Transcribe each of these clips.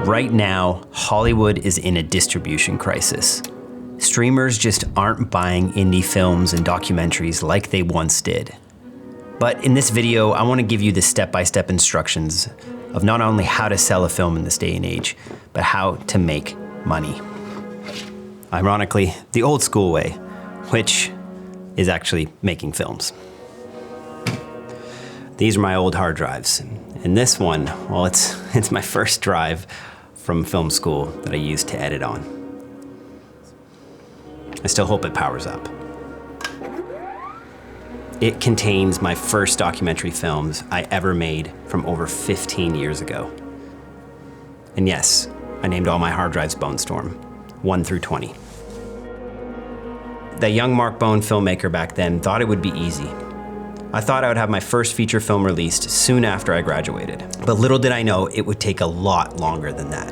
Right now, Hollywood is in a distribution crisis. Streamers just aren't buying indie films and documentaries like they once did. But in this video, I want to give you the step-by-step instructions of not only how to sell a film in this day and age, but how to make money. Ironically, the old school way, which is actually making films. These are my old hard drives. And this one, well, it's my first drive from film school that I used to edit on. I still hope it powers up. It contains my first documentary films I ever made from over 15 years ago. And yes, I named all my hard drives Bone Storm, 1 through 20. The young Mark Bone filmmaker back then thought it would be easy. I thought I would have my first feature film released soon after I graduated. But little did I know it would take a lot longer than that.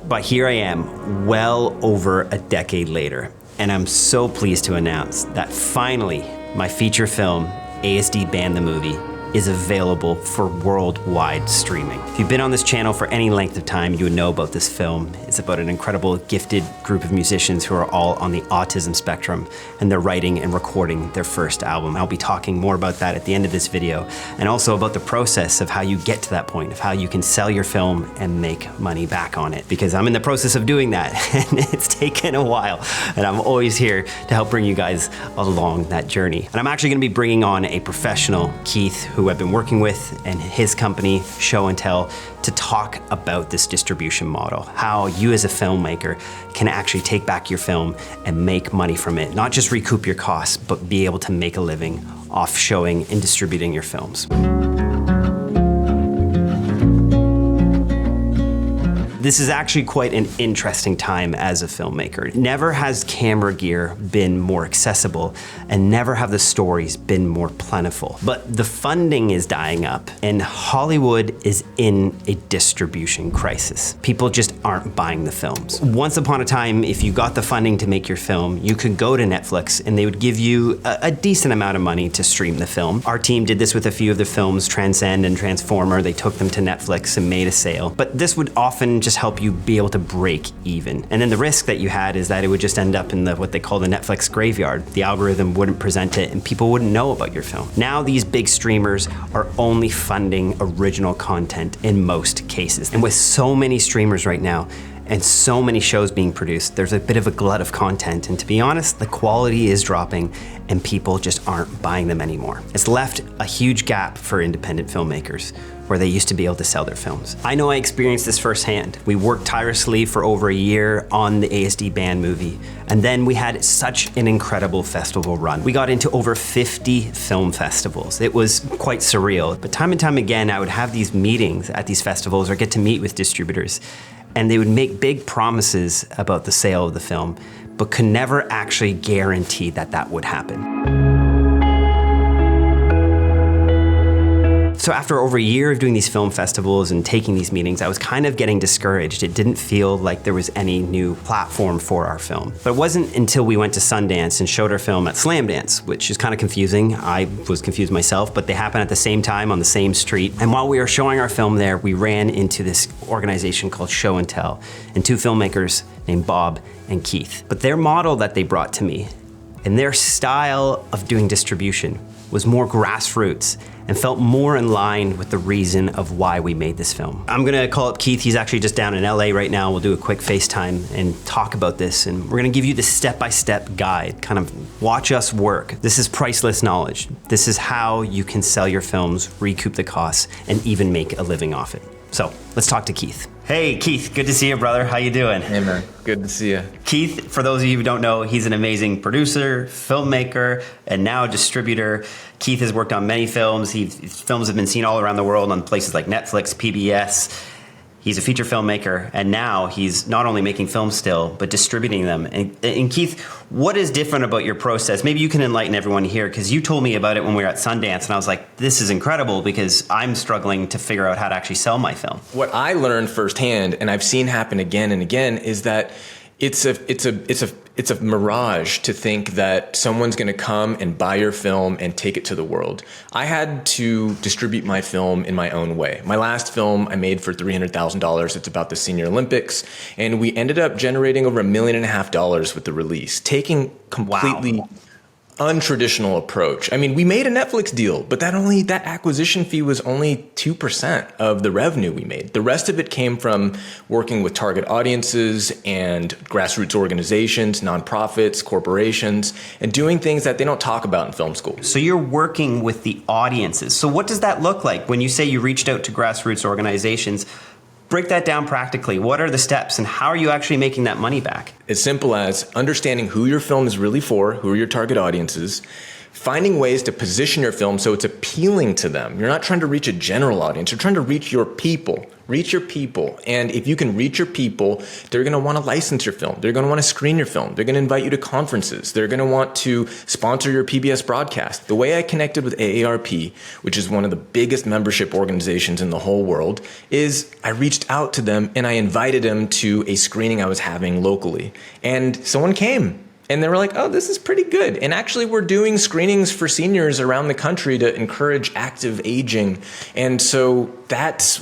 But here I am, well over a decade later, and I'm so pleased to announce that finally my feature film, ASD BAND the Movie, is available for worldwide streaming. If you've been on this channel for any length of time, you would know about this film. It's about an incredible, gifted group of musicians who are all on the autism spectrum, and they're writing and recording their first album. I'll be talking more about that at the end of this video, and also about the process of how you get to that point, of how you can sell your film and make money back on it. Because I'm in the process of doing that, and it's taken a while, and I'm always here to help bring you guys along that journey. And I'm actually gonna be bringing on a professional, Keith, who I've been working with, and his company, Show&Tell, to talk about this distribution model, how you as a filmmaker can actually take back your film and make money from it, not just recoup your costs, but be able to make a living off showing and distributing your films. This is actually quite an interesting time as a filmmaker. Never has camera gear been more accessible, and never have the stories been more plentiful. But the funding is dying up, and Hollywood is in a distribution crisis. People just aren't buying the films. Once upon a time, if you got the funding to make your film, you could go to Netflix and they would give you a decent amount of money to stream the film. Our team did this with a few of the films, Transcend and Transformer. They took them to Netflix and made a sale. But this would often just help you be able to break even. And then the risk that you had is that it would just end up in what they call the Netflix graveyard. The algorithm wouldn't present it and people wouldn't know about your film. Now these big streamers are only funding original content in most cases. And with so many streamers right now, and so many shows being produced, there's a bit of a glut of content, and to be honest, the quality is dropping and people just aren't buying them anymore. It's left a huge gap for independent filmmakers where they used to be able to sell their films. I know I experienced this firsthand. We worked tirelessly for over a year on the ASD BAND movie, and then we had such an incredible festival run. We got into over 50 film festivals. It was quite surreal, but time and time again, I would have these meetings at these festivals or get to meet with distributors, and they would make big promises about the sale of the film, but could never actually guarantee that that would happen. So after over a year of doing these film festivals and taking these meetings, I was kind of getting discouraged. It didn't feel like there was any new platform for our film. But it wasn't until we went to Sundance and showed our film at Slamdance, which is kind of confusing. I was confused myself, but they happened at the same time on the same street. And while we were showing our film there, we ran into this organization called Show&Tell, and two filmmakers named Bob and Keith. But their model that they brought to me and their style of doing distribution was more grassroots and felt more in line with the reason of why we made this film. I'm gonna call up Keith. He's actually just down in LA right now. We'll do a quick FaceTime and talk about this, and we're gonna give you the step-by-step guide, kind of watch us work. This is priceless knowledge. This is how you can sell your films, recoup the costs, and even make a living off it. So let's talk to Keith. Hey Keith, good to see you, brother. How you doing? Hey man, good to see you. Keith, for those of you who don't know, he's an amazing producer, filmmaker, and now distributor. Keith has worked on many films. His films have been seen all around the world on places like Netflix, PBS. He's a feature filmmaker, and now he's not only making films still, but distributing them. And Keith, what is different about your process? Maybe you can enlighten everyone here, because you told me about it when we were at Sundance, and I was like, this is incredible, because I'm struggling to figure out how to actually sell my film. What I learned firsthand, and I've seen happen again and again, is that it's it's a mirage to think that someone's going to come and buy your film and take it to the world. I had to distribute my film in my own way. My last film I made for $300,000. It's about the Senior Olympics. And we ended up generating over $1.5 million with the release, taking completely untraditional approach. I mean, we made a Netflix deal, but that acquisition fee was only 2% of the revenue we made. The rest of it came from working with target audiences and grassroots organizations, nonprofits, corporations, and doing things that they don't talk about in film school. So you're working with the audiences. So what does that look like when you say you reached out to grassroots organizations? Break that down practically. What are the steps and how are you actually making that money back? As simple as understanding who your film is really for, who are your target audiences, finding ways to position your film so it's appealing to them. You're not trying to reach a general audience. You're trying to reach your people. Reach your people. And if you can reach your people, they're going to want to license your film. They're going to want to screen your film. They're going to invite you to conferences. They're going to want to sponsor your PBS broadcast. The way I connected with AARP, which is one of the biggest membership organizations in the whole world, is I reached out to them and I invited them to a screening I was having locally. And someone came. And they were like, oh, this is pretty good. And actually, we're doing screenings for seniors around the country to encourage active aging. And so that's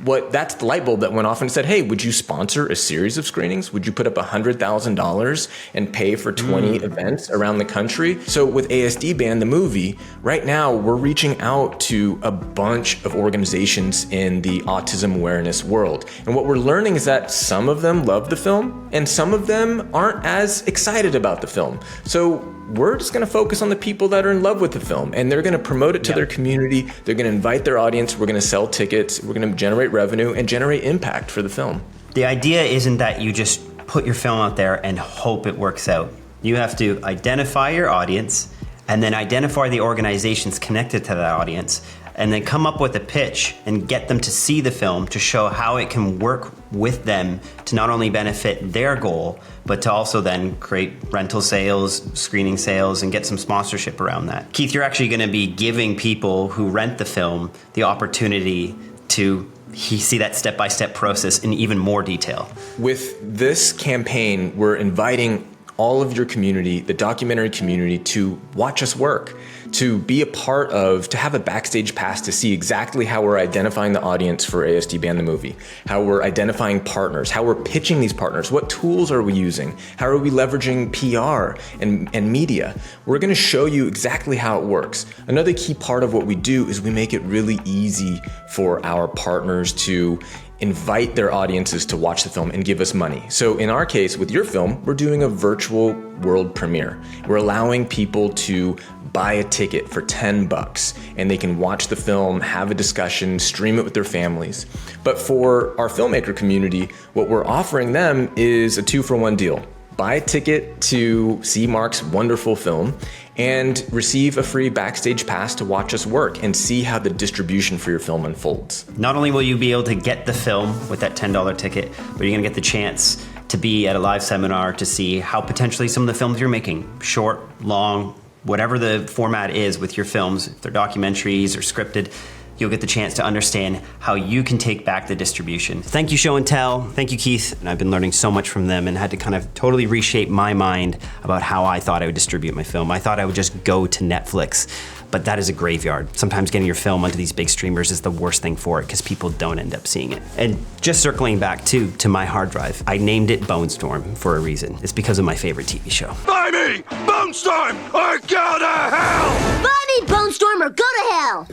the light bulb that went off and said, hey, would you sponsor a series of screenings? Would you put up $100,000 and pay for 20 events around the country? So with ASD Band, the movie, right now we're reaching out to a bunch of organizations in the autism awareness world. And what we're learning is that some of them love the film and some of them aren't as excited about the film. So we're just going to focus on the people that are in love with the film, and they're going to promote it to their community. They're going to invite their audience. We're going to sell tickets. We're going to generate revenue and generate impact for the film. The idea isn't that you just put your film out there and hope it works out. You have to identify your audience and then identify the organizations connected to that audience, and then come up with a pitch and get them to see the film to show how it can work with them to not only benefit their goal, but to also then create rental sales, screening sales, and get some sponsorship around that. Keith, you're actually gonna be giving people who rent the film the opportunity to see that step-by-step process in even more detail. With this campaign, we're inviting all of your community, the documentary community, to watch us work, to be a part of, to have a backstage pass to see exactly how we're identifying the audience for ASD Band the movie, how we're identifying partners, how we're pitching these partners, what tools are we using, how are we leveraging PR and media. We're gonna show you exactly how it works. Another key part of what we do is we make it really easy for our partners to invite their audiences to watch the film and give us money. So in our case, with your film, we're doing a virtual world premiere. We're allowing people to buy a ticket for $10 and they can watch the film, have a discussion, stream it with their families. But for our filmmaker community, what we're offering them is a 2-for-1 deal. Buy a ticket to see Mark's wonderful film and receive a free backstage pass to watch us work and see how the distribution for your film unfolds. Not only will you be able to get the film with that $10 ticket, but you're gonna get the chance to be at a live seminar to see how potentially some of the films you're making, short, long, whatever the format is with your films, if they're documentaries or scripted, you'll get the chance to understand how you can take back the distribution. Thank you, Show and Tell. Thank you, Keith. And I've been learning so much from them and had to kind of totally reshape my mind about how I thought I would distribute my film. I thought I would just go to Netflix, but that is a graveyard. Sometimes getting your film onto these big streamers is the worst thing for it because people don't end up seeing it. And just circling back to my hard drive, I named it Bone Storm for a reason. It's because of my favorite TV show. Buy me! Bone Storm or go to hell! Buy me, Bone Storm, or go to hell!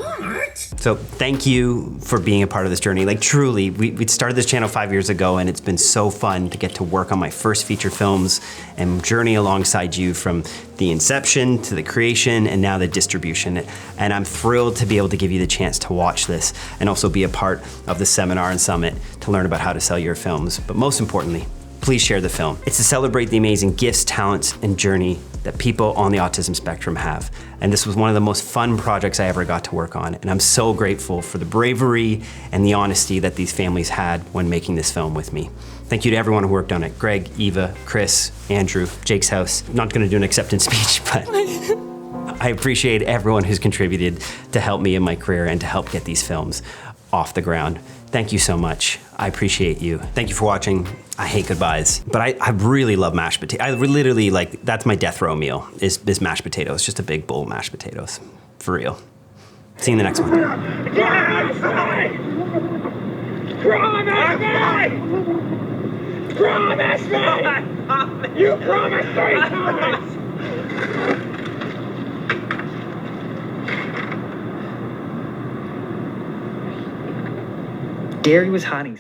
So thank you for being a part of this journey. Like truly, we started this channel 5 years ago and it's been so fun to get to work on my first feature films and journey alongside you from the inception to the creation and now the distribution. And I'm thrilled to be able to give you the chance to watch this and also be a part of the seminar and summit to learn about how to sell your films. But most importantly, please share the film. It's to celebrate the amazing gifts, talents, and journey that people on the autism spectrum have. And this was one of the most fun projects I ever got to work on. And I'm so grateful for the bravery and the honesty that these families had when making this film with me. Thank you to everyone who worked on it. Greg, Eva, Chris, Andrew, Jake's House. I'm not gonna do an acceptance speech, but I appreciate everyone who's contributed to help me in my career and to help get these films off the ground. Thank you so much. I appreciate you. Thank you for watching. I hate goodbyes, but I really love mashed potatoes. I literally, like, that's my death row meal, is mashed potatoes. Just a big bowl of mashed potatoes, for real. See you in the next one. Promise me! You promised 3 times! Gary was hiding something.